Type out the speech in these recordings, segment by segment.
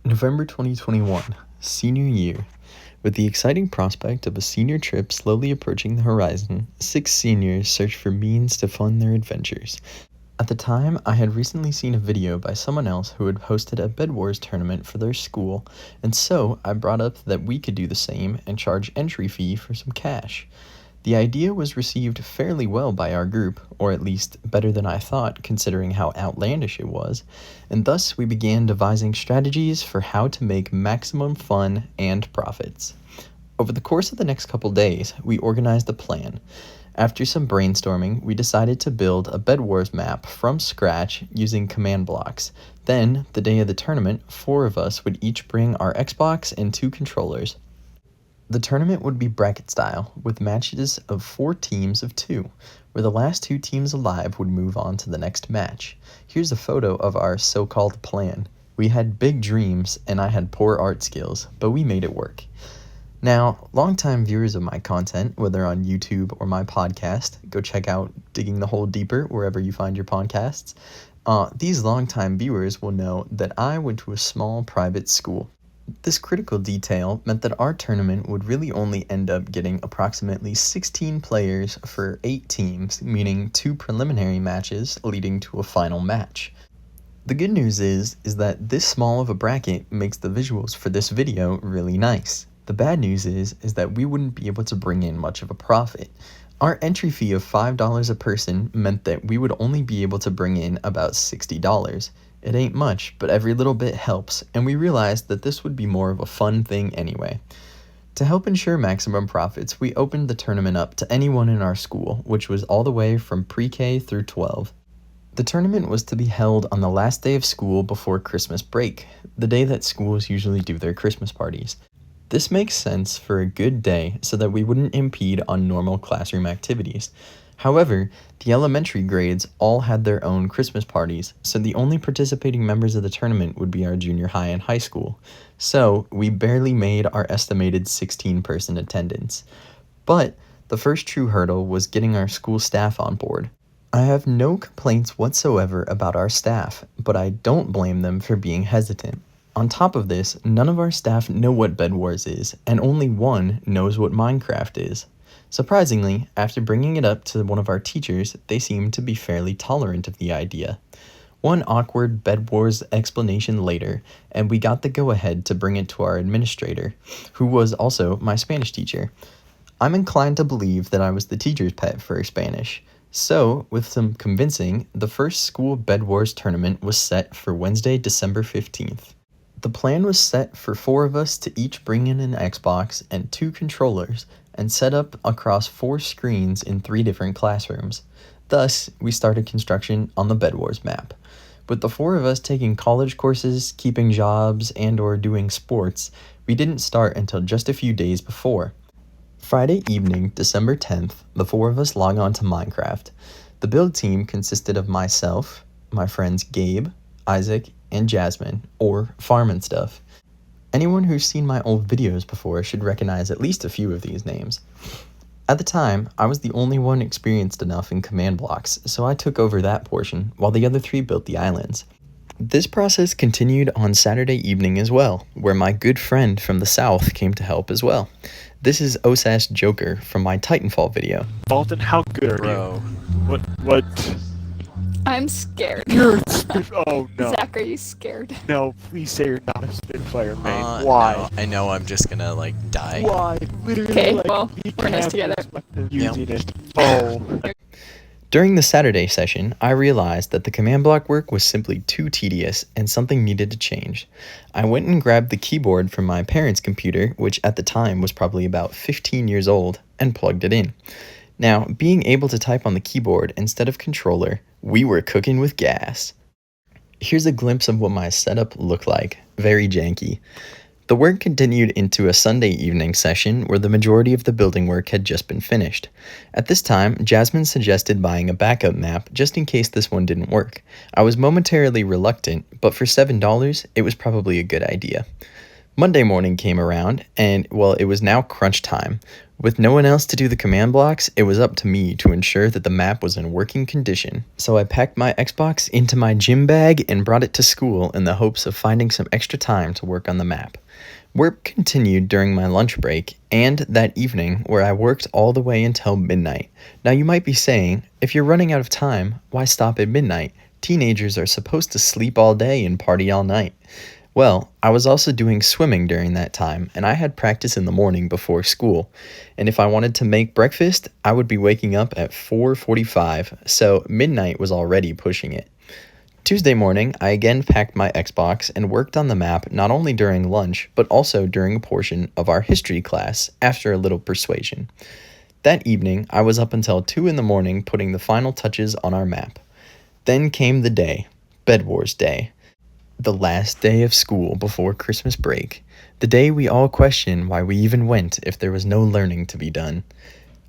November 2021, senior year. With the exciting prospect of a senior trip slowly approaching the horizon, 6 seniors search for means to fund their adventures. At the time, I had recently seen a video by someone else who had hosted a Bedwars tournament for their school, and so I brought up that we could do the same and charge entry fee for some cash. The idea was received fairly well by our group, or at least better than I thought considering how outlandish it was, and thus we began devising strategies for how to make maximum fun and profits. Over the course of the next couple days, we organized a plan. After some brainstorming, we decided to build a Bedwars map from scratch using command blocks. Then, the day of the tournament, 4 of us would each bring our Xbox and 2 controllers. The tournament would be bracket style, with matches of 4 teams of 2, where the last 2 teams alive would move on to the next match. Here's a photo of our so-called plan. We had big dreams, and I had poor art skills, but we made it work. Now, longtime viewers of my content, whether on YouTube or my podcast, go check out Digging the Hole Deeper wherever you find your podcasts. These longtime viewers will know that I went to a small private school. This critical detail meant that our tournament would really only end up getting approximately 16 players for 8 teams, meaning 2 preliminary matches leading to a final match. The good news is that this small of a bracket makes the visuals for this video really nice. The bad news is that we wouldn't be able to bring in much of a profit. Our entry fee of $5 a person meant that we would only be able to bring in about $60. It ain't much, but every little bit helps, and we realized that this would be more of a fun thing anyway. To help ensure maximum profits, we opened the tournament up to anyone in our school, which was all the way from pre-K through 12. The tournament was to be held on the last day of school before Christmas break, the day that schools usually do their Christmas parties. This makes sense for a good day so that we wouldn't impede on normal classroom activities. However, the elementary grades all had their own Christmas parties, so the only participating members of the tournament would be our junior high and high school. So, we barely made our estimated 16-person attendance. But the first true hurdle was getting our school staff on board. I have no complaints whatsoever about our staff, but I don't blame them for being hesitant. On top of this, none of our staff know what Bedwars is, and only one knows what Minecraft is. Surprisingly, after bringing it up to one of our teachers, they seemed to be fairly tolerant of the idea. One awkward Bedwars explanation later, and we got the go-ahead to bring it to our administrator, who was also my Spanish teacher. I'm inclined to believe that I was the teacher's pet for Spanish. So, with some convincing, the first school Bedwars tournament was set for Wednesday, December 15th. The plan was set for 4 of us to each bring in an Xbox and 2 controllers, and set up across 4 screens in 3 different classrooms. Thus, we started construction on the Bedwars map. With the 4 of us taking college courses, keeping jobs, and/or doing sports, we didn't start until just a few days before. Friday evening, December 10th, the 4 of us log on to Minecraft. The build team consisted of myself, my friends Gabe, Isaac, and Jasmine, or Farm and Stuff. Anyone who's seen my old videos before should recognize at least a few of these names. At the time, I was the only one experienced enough in command blocks, so I took over that portion, while the other 3 built the islands. This process continued on Saturday evening as well, where my good friend from the south came to help as well. This is Osas Joker from my Titanfall video. Alton, how good are Bro. you? What? I'm scared. You're a oh no. Zach, are you scared? No, please say you're not a Spitfire main. Why? No, I know I'm just gonna, die. Why? Literally, Okay, well, he we're in this can't together. using it. Oh. During the Saturday session, I realized that the command block work was simply too tedious and something needed to change. I went and grabbed the keyboard from my parents' computer, which at the time was probably about 15 years old, and plugged it in. Now, being able to type on the keyboard instead of controller, we were cooking with gas. Here's a glimpse of what my setup looked like. Very janky. The work continued into a Sunday evening session where the majority of the building work had just been finished. At this time, Jasmine suggested buying a backup map just in case this one didn't work. I was momentarily reluctant, but for $7, it was probably a good idea. Monday morning came around, and, well, it was now crunch time. With no one else to do the command blocks, it was up to me to ensure that the map was in working condition. So I packed my Xbox into my gym bag and brought it to school in the hopes of finding some extra time to work on the map. Work continued during my lunch break and that evening, where I worked all the way until midnight. Now you might be saying, if you're running out of time, why stop at midnight? Teenagers are supposed to sleep all day and party all night. Well, I was also doing swimming during that time, and I had practice in the morning before school. And if I wanted to make breakfast, I would be waking up at 4:45, so midnight was already pushing it. Tuesday morning, I again packed my Xbox and worked on the map not only during lunch, but also during a portion of our history class after a little persuasion. That evening, I was up until 2 in the morning putting the final touches on our map. Then came the day, Bedwars Day. The last day of school before Christmas break, the day we all questioned why we even went if there was no learning to be done.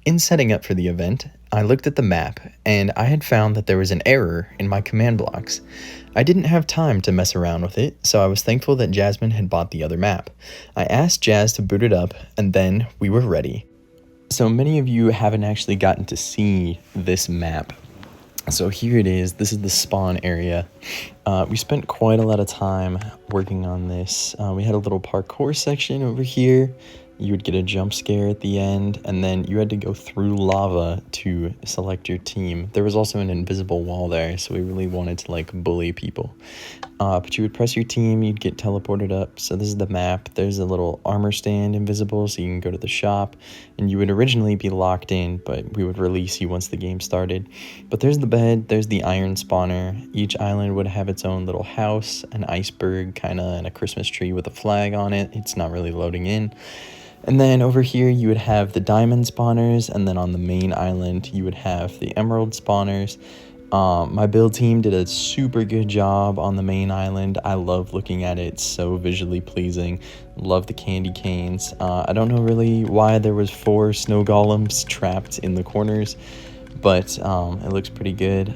In setting up for the event, I looked at the map, and I had found that there was an error in my command blocks. I didn't have time to mess around with it, so I was thankful that Jasmine had bought the other map. I asked Jazz to boot it up, and then we were ready. So many of you haven't actually gotten to see this map. So here it is. This is the spawn area. We spent quite a lot of time working on this. We had a little parkour section over here. You would get a jump scare at the end, and then you had to go through lava to select your team. There was also an invisible wall there, so we really wanted to like bully people. But you would press your team, you'd get teleported up. So this is the map. There's a little armor stand invisible, so you can go to the shop, and you would originally be locked in, but we would release you once the game started. But there's the bed, there's the iron spawner. Each island would have its own little house, an iceberg kinda, and a Christmas tree with a flag on it. It's not really loading in. And then over here you would have the diamond spawners, and then on the main island you would have the emerald spawners. My build team did a super good job on the main island. I love looking at it, it's so visually pleasing. Love the candy canes. I don't know really why there was 4 snow golems trapped in the corners, but it looks pretty good.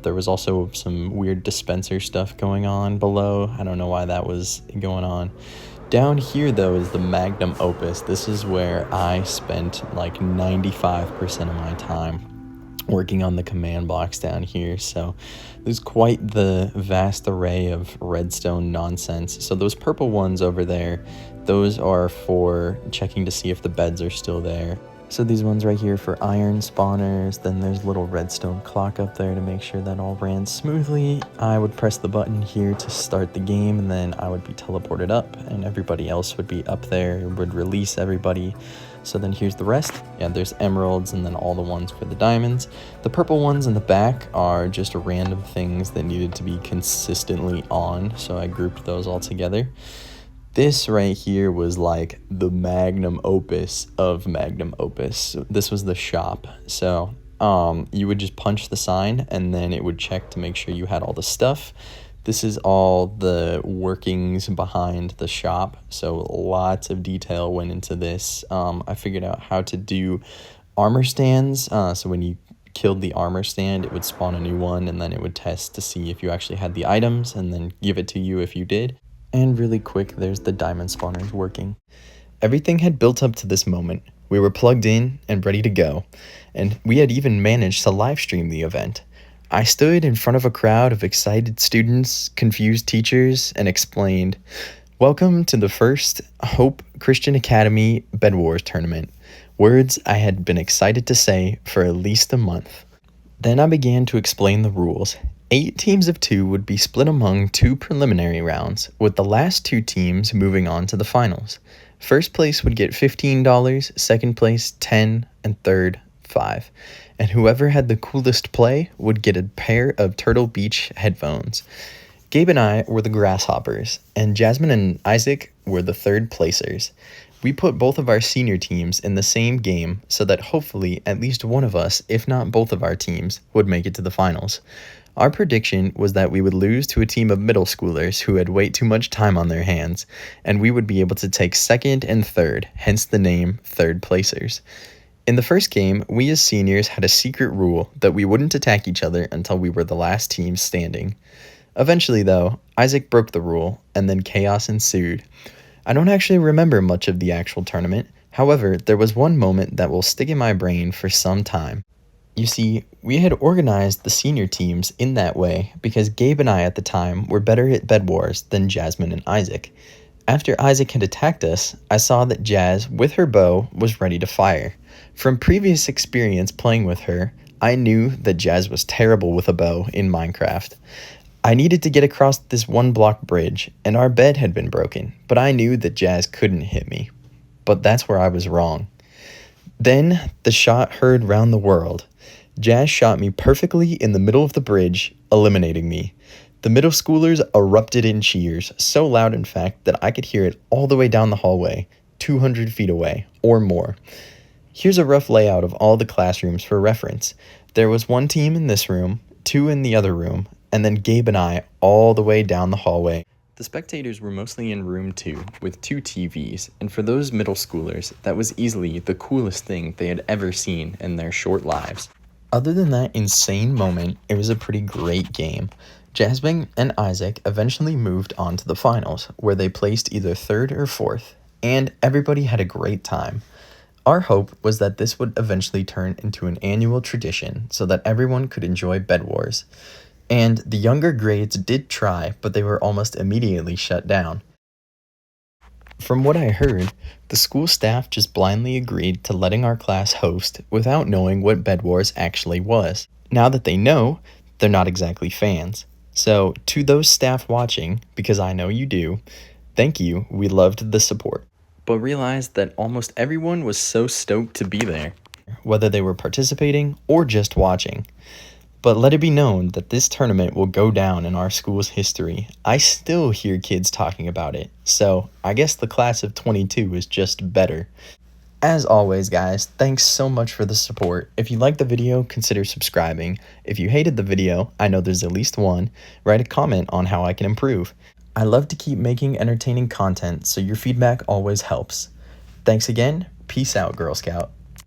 There was also some weird dispenser stuff going on below. I don't know why that was going on. Down here, though, is the magnum opus. This is where I spent like 95% of my time working on the command blocks down here. So there's quite the vast array of redstone nonsense. So those purple ones over there, those are for checking to see if the beds are still there. So these ones right here for iron spawners, then there's a little redstone clock up there to make sure that all ran smoothly. I would press the button here to start the game, and then I would be teleported up, and everybody else would be up there, would release everybody. So then here's the rest. Yeah, there's emeralds, and then all the ones for the diamonds. The purple ones in the back are just random things that needed to be consistently on, so I grouped those all together. This right here was like the magnum opus of magnum opus. This was the shop. So you would just punch the sign, and then it would check to make sure you had all the stuff. This is all the workings behind the shop. So lots of detail went into this. I figured out how to do armor stands. So when you killed the armor stand, it would spawn a new one, and then it would test to see if you actually had the items, and then give it to you if you did. And really quick, there's the diamond spawners working. Everything had built up to this moment. We were plugged in and ready to go, and we had even managed to live stream the event. I stood in front of a crowd of excited students, confused teachers, and explained, "Welcome to the first Hope Christian Academy Bedwars tournament." Words I had been excited to say for at least a month. Then I began to explain the rules. 8 teams of 2 would be split among 2 preliminary rounds, with the last 2 teams moving on to the finals. First place would get $15, second place $10, and third $5. And whoever had the coolest play would get a pair of Turtle Beach headphones. Gabe and I were the grasshoppers, and Jasmine and Isaac were the third placers. We put both of our senior teams in the same game so that hopefully at least one of us, if not both of our teams, would make it to the finals. Our prediction was that we would lose to a team of middle schoolers who had way too much time on their hands, and we would be able to take second and third, hence the name third placers. In the first game, we as seniors had a secret rule that we wouldn't attack each other until we were the last team standing. Eventually, though, Isaac broke the rule, and then chaos ensued. I don't actually remember much of the actual tournament. However, there was one moment that will stick in my brain for some time. You see, we had organized the senior teams in that way because Gabe and I at the time were better at Bedwars than Jasmine and Isaac. After Isaac had attacked us, I saw that Jazz, with her bow, was ready to fire. From previous experience playing with her, I knew that Jazz was terrible with a bow in Minecraft. I needed to get across this one block bridge, and our bed had been broken, but I knew that Jazz couldn't hit me. But that's where I was wrong. Then, the shot heard round the world. Jazz shot me perfectly in the middle of the bridge, eliminating me. The middle schoolers erupted in cheers, so loud in fact that I could hear it all the way down the hallway, 200 feet away, or more. Here's a rough layout of all the classrooms for reference. There was one team in this room, two in the other room, and then Gabe and I all the way down the hallway. The spectators were mostly in room 2, with 2 TVs, and for those middle schoolers, that was easily the coolest thing they had ever seen in their short lives. Other than that insane moment, it was a pretty great game. Jasmine and Isaac eventually moved on to the finals, where they placed either 3rd or 4th, and everybody had a great time. Our hope was that this would eventually turn into an annual tradition so that everyone could enjoy Bedwars. And the younger grades did try, but they were almost immediately shut down. From what I heard, the school staff just blindly agreed to letting our class host without knowing what Bedwars actually was. Now that they know, they're not exactly fans. So, to those staff watching, because I know you do, thank you, we loved the support. But realized that almost everyone was so stoked to be there, whether they were participating or just watching. But let it be known that this tournament will go down in our school's history. I still hear kids talking about it, so I guess the class of 22 is just better. As always, guys, thanks so much for the support. If you liked the video, consider subscribing. If you hated the video, I know there's at least one, write a comment on how I can improve. I love to keep making entertaining content, so your feedback always helps. Thanks again. Peace out, Girl Scout.